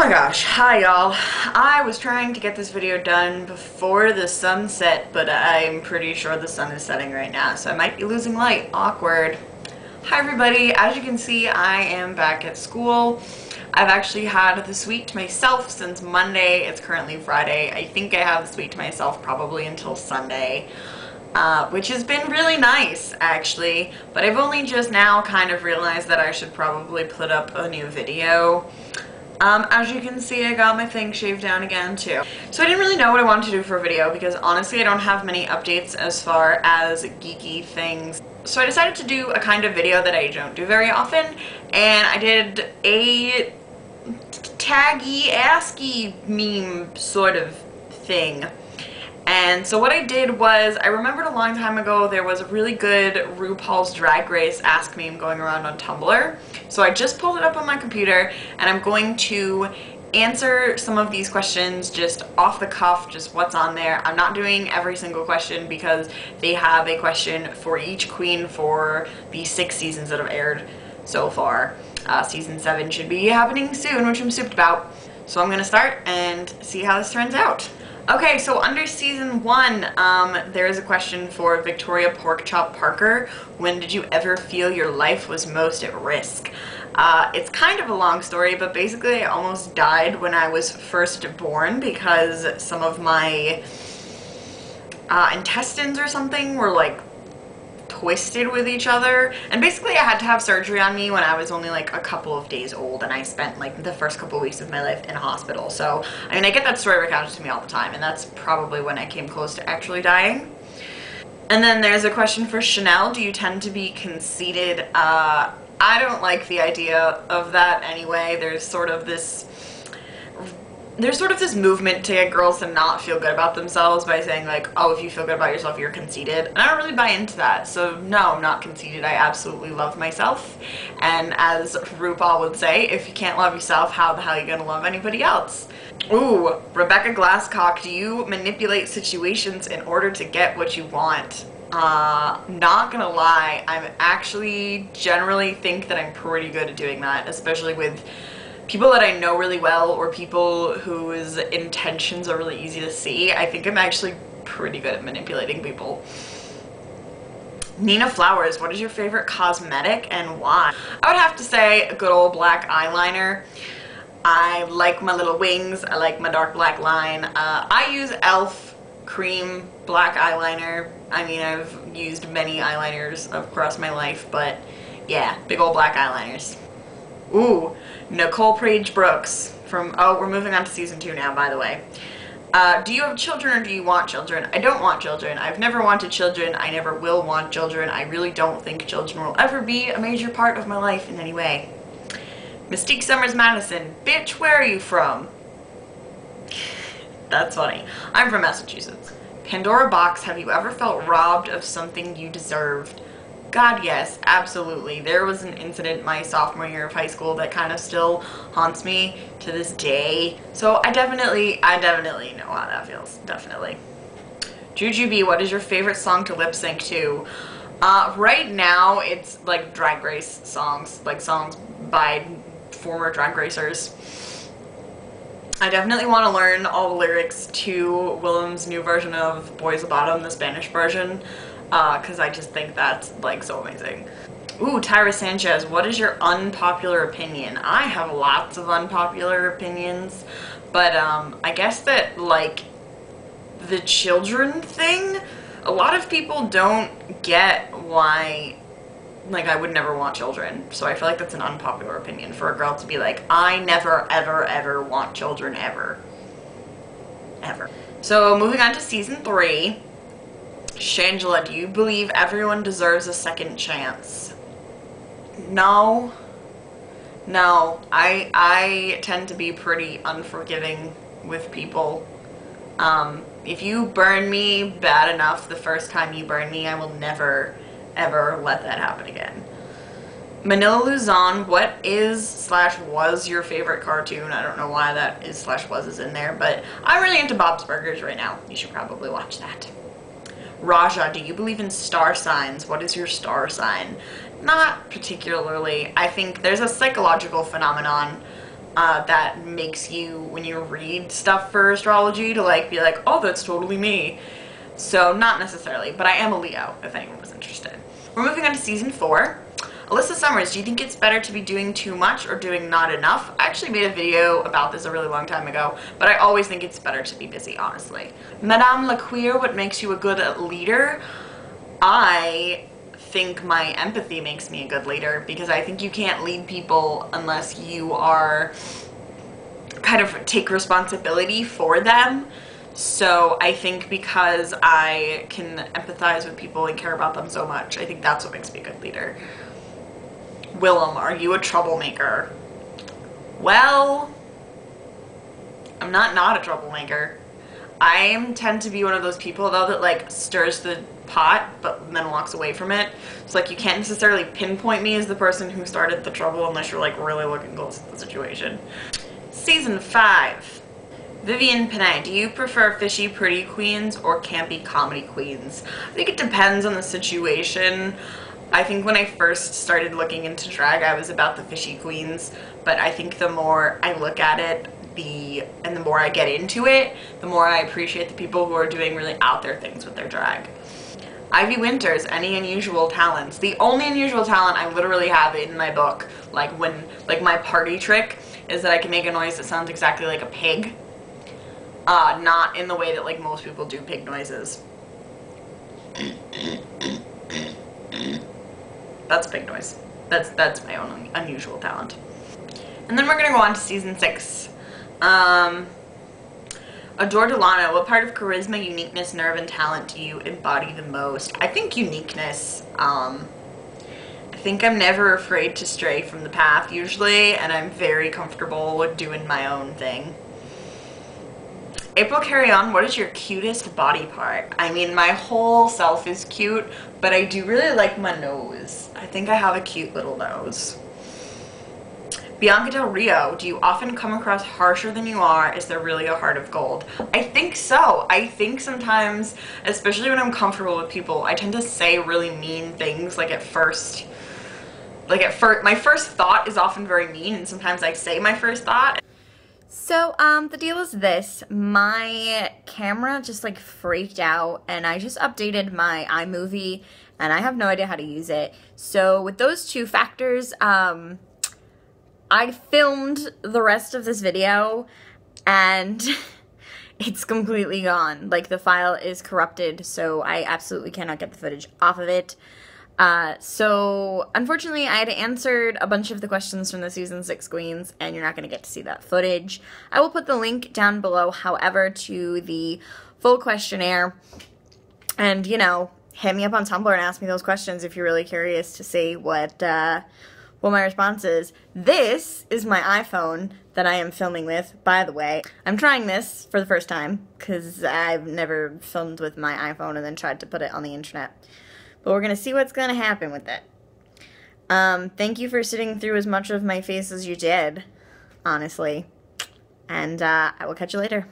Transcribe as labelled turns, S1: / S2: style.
S1: my gosh, hi y'all. I was trying to get this video done before the sun set, but I'm pretty sure the sun is setting right now, so I might be losing light. Awkward. Hi everybody, as you can see, I am back at school. I've actually had this week to myself since Monday. It's currently Friday. I think I have this week to myself probably until Sunday. Which has been really nice actually, but I've only just now kind of realized that I should probably put up a new video. As you can see, I got my thing shaved down again too. So I didn't really know what I wanted to do for a video because honestly I don't have many updates as far as geeky things. So I decided to do a kind of video that I don't do very often, and I did a taggy ASCII meme sort of thing. And so what I did was, I remembered a long time ago there was a really good RuPaul's Drag Race Ask meme going around on Tumblr. So I just pulled it up on my computer and I'm going to answer some of these questions just off the cuff, just what's on there. I'm not doing every single question because they have a question for each queen for the 6 seasons that have aired so far. Season 7 should be happening soon, which I'm stoked about. So I'm going to start and see how this turns out. Okay, so under season 1, there is a question for Victoria Porkchop Parker. When did you ever feel your life was most at risk? It's kind of a long story, but basically I almost died when I was first born because some of my intestines or something were like twisted with each other, and basically I had to have surgery on me when I was only like a couple of days old, and I spent like the first couple of weeks of my life in a hospital. So I mean, I get that story recounted to me all the time, and that's probably when I came close to actually dying. And then there's a question for Chanel. Do you tend to be conceited? I don't like the idea of that anyway. There's sort of this movement to get girls to not feel good about themselves by saying like, oh, if you feel good about yourself, you're conceited. And I don't really buy into that. So no, I'm not conceited. I absolutely love myself. And as RuPaul would say, if you can't love yourself, how the hell are you gonna love anybody else? Ooh, Rebecca Glasscock, do you manipulate situations in order to get what you want? Not gonna lie, I actually generally think that I'm pretty good at doing that, especially with people that I know really well or people whose intentions are really easy to see. I think I'm actually pretty good at manipulating people. Nina Flowers, what is your favorite cosmetic and why? I would have to say a good old black eyeliner. I like my little wings. I like my dark black line. I use e.l.f. cream black eyeliner. I mean, I've used many eyeliners across my life, but yeah, big old black eyeliners. Ooh, Nicole Page Brooks from, oh, we're moving on to season 2 now, by the way. Do you have children or do you want children? I don't want children. I've never wanted children. I never will want children. I really don't think children will ever be a major part of my life in any way. Mystique Summers Madison, bitch, where are you from? That's funny. I'm from Massachusetts. Pandora Box, have you ever felt robbed of something you deserved? God, yes, absolutely. There was an incident my sophomore year of high school that kind of still haunts me to this day. So I definitely know how that feels. Definitely. Jujubee, what is your favorite song to lip sync to? Right now, it's like Drag Race songs, like songs by former Drag Racers. I definitely want to learn all the lyrics to Willem's new version of Boys a Bottom, the Spanish version. Because I just think that's like so amazing. Ooh, Tyra Sanchez, what is your unpopular opinion? I have lots of unpopular opinions, but I guess that like the children thing, a lot of people don't get why like I would never want children. So I feel like that's an unpopular opinion for a girl to be like, I never ever ever want children ever. Ever. So moving on to season 3. Shangela, do you believe everyone deserves a second chance? No. No. I tend to be pretty unforgiving with people. If you burn me bad enough the first time you burn me, I will never, ever let that happen again. Manila Luzon, what is / was your favorite cartoon? I don't know why that is / was is in there, but I'm really into Bob's Burgers right now. You should probably watch that. Raja, do you believe in star signs? What is your star sign? Not particularly. I think there's a psychological phenomenon that makes you, when you read stuff for astrology, to like be like, oh, that's totally me. So not necessarily, but I am a Leo, if anyone was interested. We're moving on to season 4. Alyssa Summers, do you think it's better to be doing too much or doing not enough? I actually made a video about this a really long time ago, but I always think it's better to be busy, honestly. Madame Laqueer, what makes you a good leader? I think my empathy makes me a good leader, because I think you can't lead people unless you are kind of take responsibility for them. So I think because I can empathize with people and care about them so much, I think that's what makes me a good leader. Willem, are you a troublemaker? Well, I'm not a troublemaker. I tend to be one of those people, though, that like stirs the pot but then walks away from it. So like you can't necessarily pinpoint me as the person who started the trouble unless you're like really looking close at the situation. Season 5. Vivian Panay, do you prefer fishy pretty queens or campy comedy queens? I think it depends on the situation. I think when I first started looking into drag, I was about the fishy queens, but I think the more I look at it, and the more I get into it, the more I appreciate the people who are doing really out there things with their drag. Ivy Winters, any unusual talents? The only unusual talent I literally have in my book, like my party trick, is that I can make a noise that sounds exactly like a pig. Not in the way that like most people do pig noises. That's a pig noise. That's my own unusual talent. And then we're gonna go on to season 6. Adore Delano, what part of charisma, uniqueness, nerve, and talent do you embody the most? I think uniqueness. I think I'm never afraid to stray from the path usually, and I'm very comfortable with doing my own thing. April Carry On, what is your cutest body part? I mean, my whole self is cute, but I do really like my nose. I think I have a cute little nose. Bianca Del Rio, do you often come across harsher than you are? Is there really a heart of gold? I think so. I think sometimes, especially when I'm comfortable with people, I tend to say really mean things like at first. My first thought is often very mean, and sometimes I say my first thought. So, the deal is this. My camera just like freaked out, and I just updated my iMovie, and I have no idea how to use it. So with those two factors, I filmed the rest of this video, and it's completely gone. Like, the file is corrupted, so I absolutely cannot get the footage off of it. So unfortunately I had answered a bunch of the questions from the season 6 queens, and you're not going to get to see that footage. I will put the link down below, however, to the full questionnaire, and, you know, hit me up on Tumblr and ask me those questions if you're really curious to see what my response is. This is my iPhone that I am filming with, by the way. I'm trying this for the first time, because I've never filmed with my iPhone and then tried to put it on the internet. But we're going to see what's going to happen with it. Thank you for sitting through as much of my face as you did, honestly. And I will catch you later.